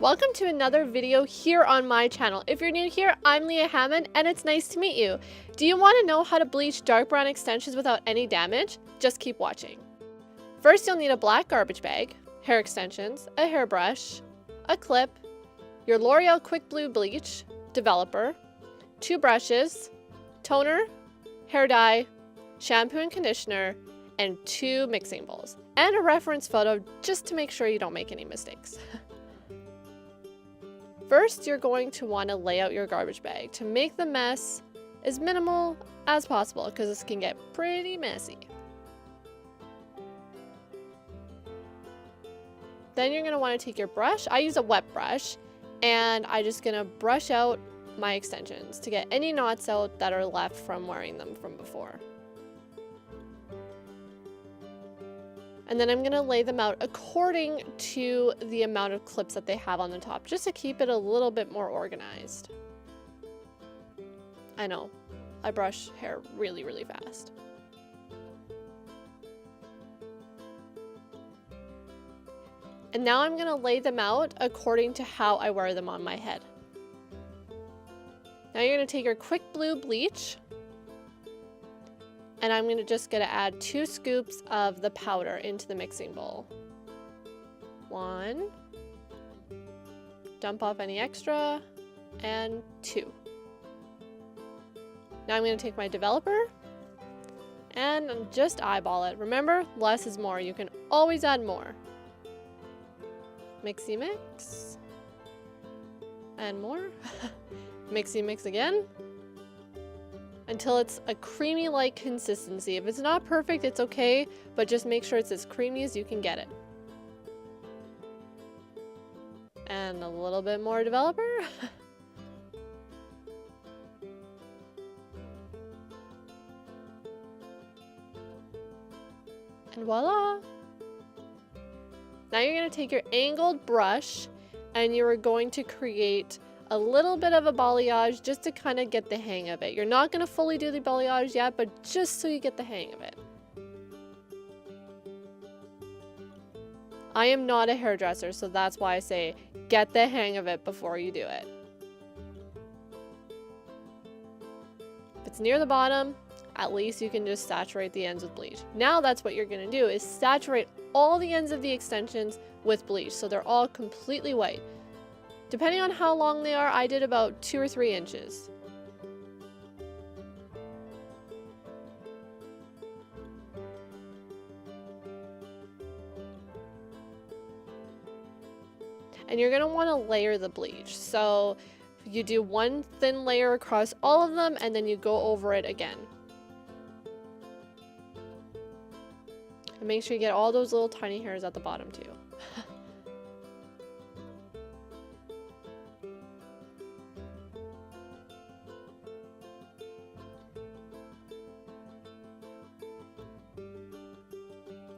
Welcome to another video here on my channel. If you're new here, I'm Leah Hammond and it's nice to meet you. Do you want to know how to bleach dark brown extensions without any damage? Just keep watching. First, you'll need a black garbage bag, hair extensions, a hairbrush, a clip, your L'Oreal Quick Blue bleach, developer, 2 brushes, toner, hair dye, shampoo and conditioner, and 2 mixing bowls, and a reference photo just to make sure you don't make any mistakes. First, you're going to want to lay out your garbage bag to make the mess as minimal as possible because this can get pretty messy. Then you're going to want to take your brush. I use a wet brush and I'm just going to brush out my extensions to get any knots out that are left from wearing them from before. And then I'm going to lay them out according to the amount of clips that they have on the top, just to keep it a little bit more organized. I know, I brush hair really, really fast. And now I'm going to lay them out according to how I wear them on my head. Now you're going to take your Quick Blue bleach, and I'm just going to add 2 scoops of the powder into the mixing bowl. 1, dump off any extra, and 2. Now I'm going to take my developer and just eyeball it. Remember, less is more. You can always add more. Mixy mix, and more. Mixy mix again, until it's a creamy-like consistency. If it's not perfect, it's okay, but just make sure it's as creamy as you can get it. And a little bit more developer. And voila! Now you're going to take your angled brush and you're going to create a little bit of a balayage just to kind of get the hang of it. You're not going to fully do the balayage yet, but just so you get the hang of it. I am not a hairdresser, so that's why I say get the hang of it before you do it. If it's near the bottom, at least you can just saturate the ends with bleach. Now that's what you're going to do, is saturate all the ends of the extensions with bleach so they're all completely white. Depending on how long they are, I did about 2 or 3 inches. And you're going to want to layer the bleach. So you do 1 thin layer across all of them and then you go over it again. And make sure you get all those little tiny hairs at the bottom too.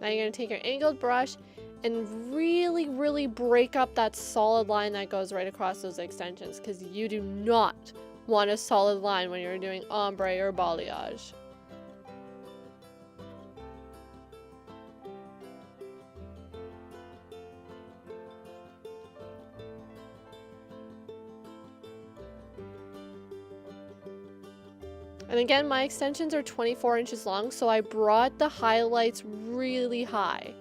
Now you're going to take your angled brush and really, really break up that solid line that goes right across those extensions, because you do not want a solid line when you're doing ombre or balayage. And again, my extensions are 24 inches long, so I brought the highlights really high.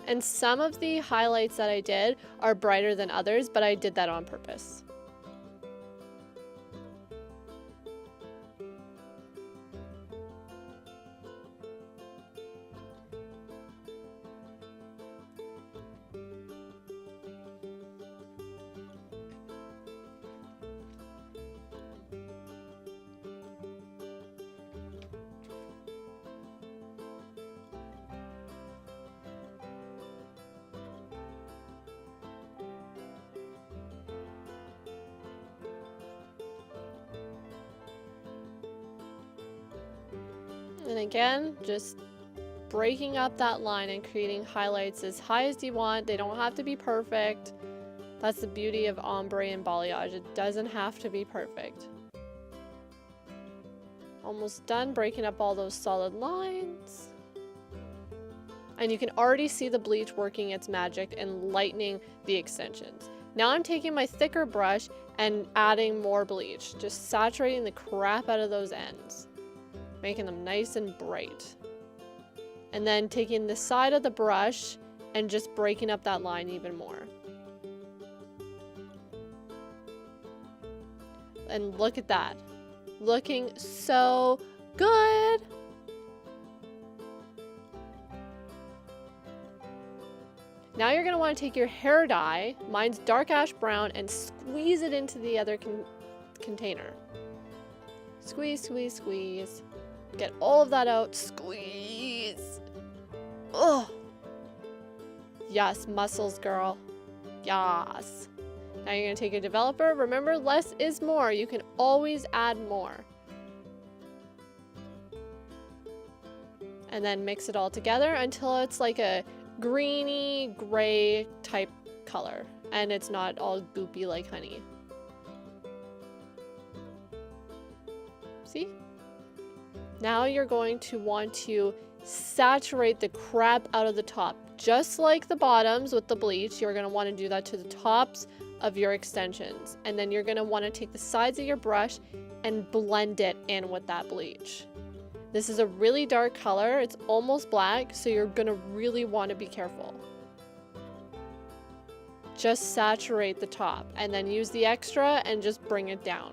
And some of the highlights that I did are brighter than others, but I did that on purpose. And again, just breaking up that line and creating highlights as high as you want. They don't have to be perfect. That's the beauty of ombre and balayage. It doesn't have to be perfect. Almost done breaking up all those solid lines. And you can already see the bleach working its magic and lightening the extensions. Now I'm taking my thicker brush and adding more bleach, just saturating the crap out of those ends, making them nice and bright. And then taking the side of the brush and just breaking up that line even more. And look at that. Looking so good. Now you're going to want to take your hair dye, mine's dark ash brown, and squeeze it into the other container. Squeeze, squeeze, squeeze. Get all of that out. Squeeze. Ugh. Yes, muscles, girl. Yes. Now you're going to take your developer. Remember, less is more. You can always add more. And then mix it all together until it's like a greeny gray type color. And it's not all goopy like honey. See? Now you're going to want to saturate the crap out of the top. Just like the bottoms with the bleach, you're going to want to do that to the tops of your extensions. And then you're going to want to take the sides of your brush and blend it in with that bleach. This is a really dark color. It's almost black, so you're going to really want to be careful. Just saturate the top and then use the extra and just bring it down.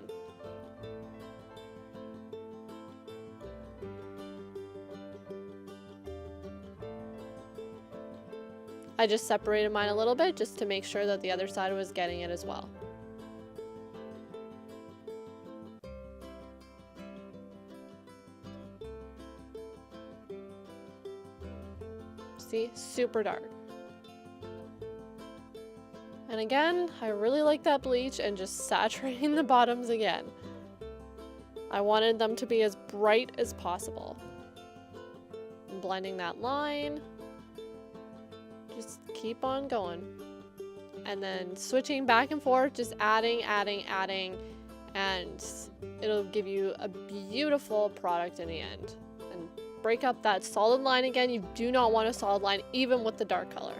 I just separated mine a little bit just to make sure that the other side was getting it as well. See, super dark. And again, I really like that bleach and just saturating the bottoms again. I wanted them to be as bright as possible. I'm blending that line. Just keep on going. And then switching back and forth, just adding, and it'll give you a beautiful product in the end. And break up that solid line again. You do not want a solid line even with the dark color.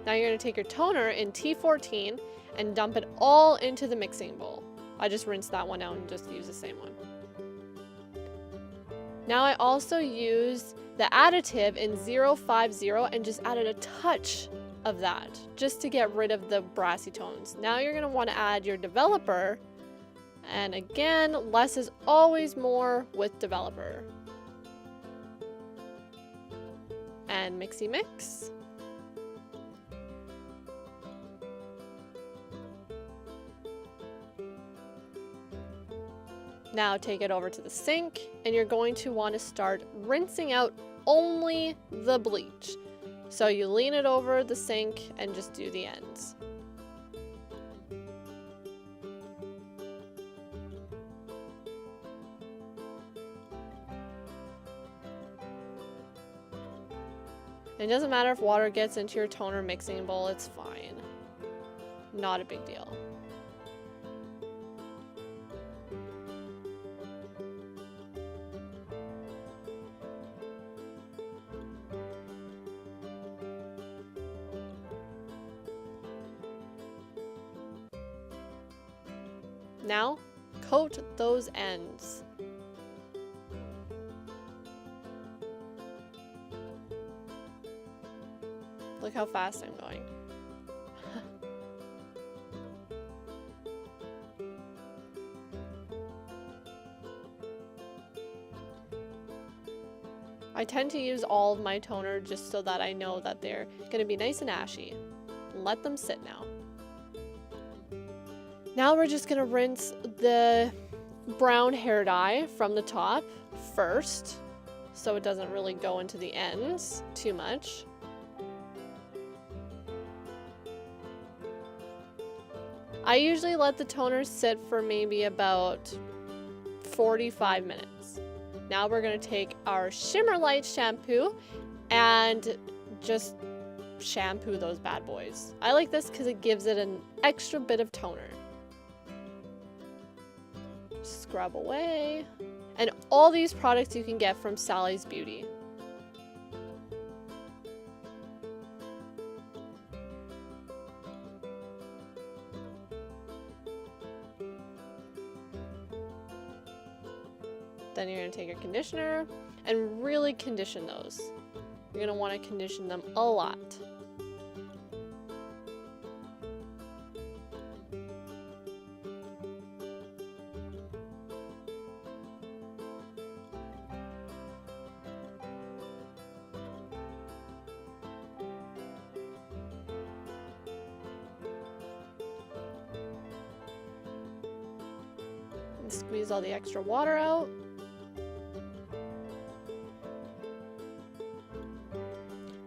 Now you're going to take your toner in T14 and dump it all into the mixing bowl. I just rinsed that one out and just use the same one. Now I also used the additive in 050 and just added a touch of that just to get rid of the brassy tones. Now you're going to want to add your developer, and again, less is always more with developer. And mixy mix. Now take it over to the sink, and you're going to want to start rinsing out only the bleach. So you lean it over the sink and just do the ends. It doesn't matter if water gets into your toner mixing bowl, it's fine. Not a big deal. Now, coat those ends. Look how fast I'm going. I tend to use all of my toner just so that I know that they're going to be nice and ashy. Let them sit now. Now we're just going to rinse the brown hair dye from the top first, so it doesn't really go into the ends too much. I usually let the toner sit for maybe about 45 minutes. Now we're going to take our Shimmer Light shampoo and just shampoo those bad boys. I like this because it gives it an extra bit of toner. Scrub away. And all these products you can get from Sally's Beauty. Then you're going to take your conditioner and really condition those. You're going to want to condition them a lot. And squeeze all the extra water out.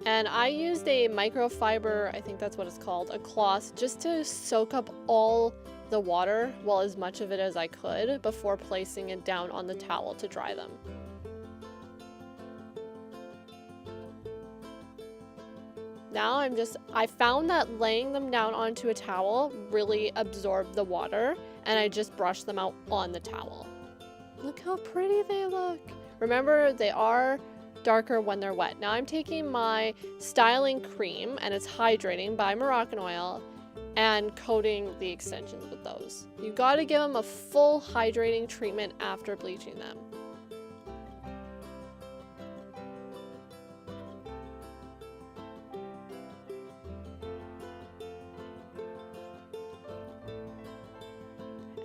And I used a microfiber, I think that's what it's called, a cloth, just to soak up all the water, well, as much of it as I could, before placing it down on the towel to dry them. Now I found that laying them down onto a towel really absorbed the water, and I just brushed them out on the towel. Look how pretty they look. Remember, they are darker when they're wet. Now I'm taking my styling cream, and it's hydrating by Moroccanoil, and coating the extensions with those. You gotta give them a full hydrating treatment after bleaching them.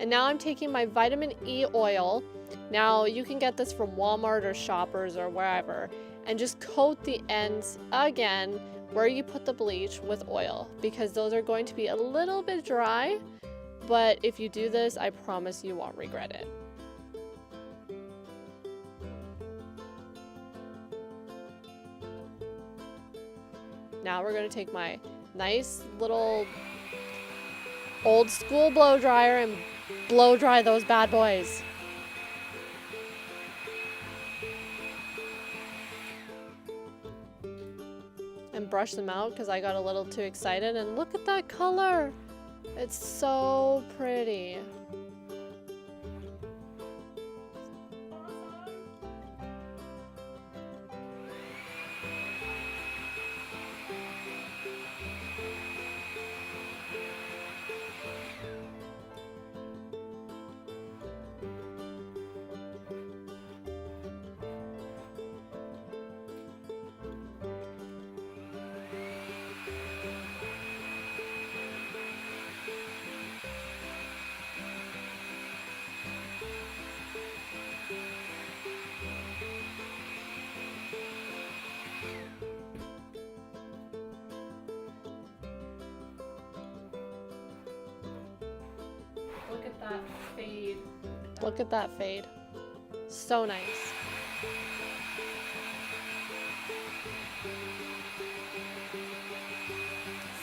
And now I'm taking my vitamin E oil. Now you can get this from Walmart or Shoppers or wherever, and just coat the ends again where you put the bleach with oil, because those are going to be a little bit dry, but if you do this, I promise you won't regret it. Now we're going to take my nice little old school blow dryer and blow dry those bad boys. And brush them out because I got a little too excited, and look at that color. It's so pretty. Look at that fade. Look at that fade. So nice.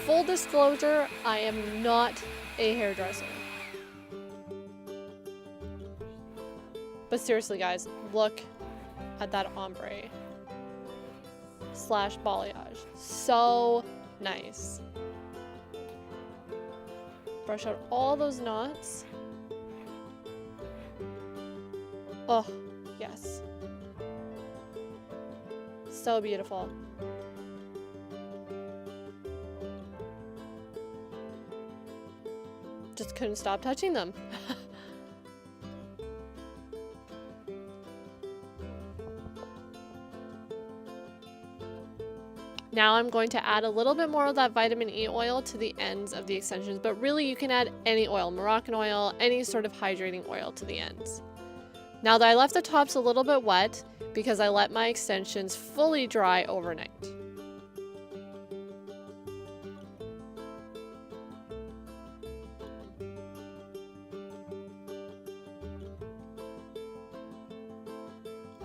Full disclosure, I am not a hairdresser. But seriously guys, look at that ombre / balayage. So nice. Brush out all those knots. Oh, yes. So beautiful. Just couldn't stop touching them. Now I'm going to add a little bit more of that vitamin E oil to the ends of the extensions, but really you can add any oil, Moroccanoil, any sort of hydrating oil to the ends. Now that I left the tops a little bit wet because I let my extensions fully dry overnight.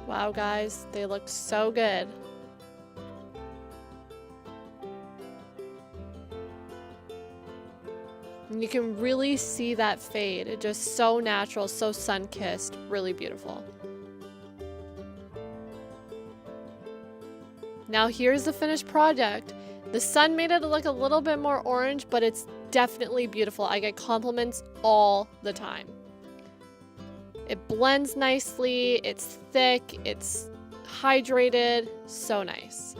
Wow guys, they look so good. And you can really see that fade. It's just so natural, so sun-kissed, really beautiful. Now here's the finished project. The sun made it look a little bit more orange, but it's definitely beautiful. I get compliments all the time. It blends nicely, it's thick, it's hydrated, so nice.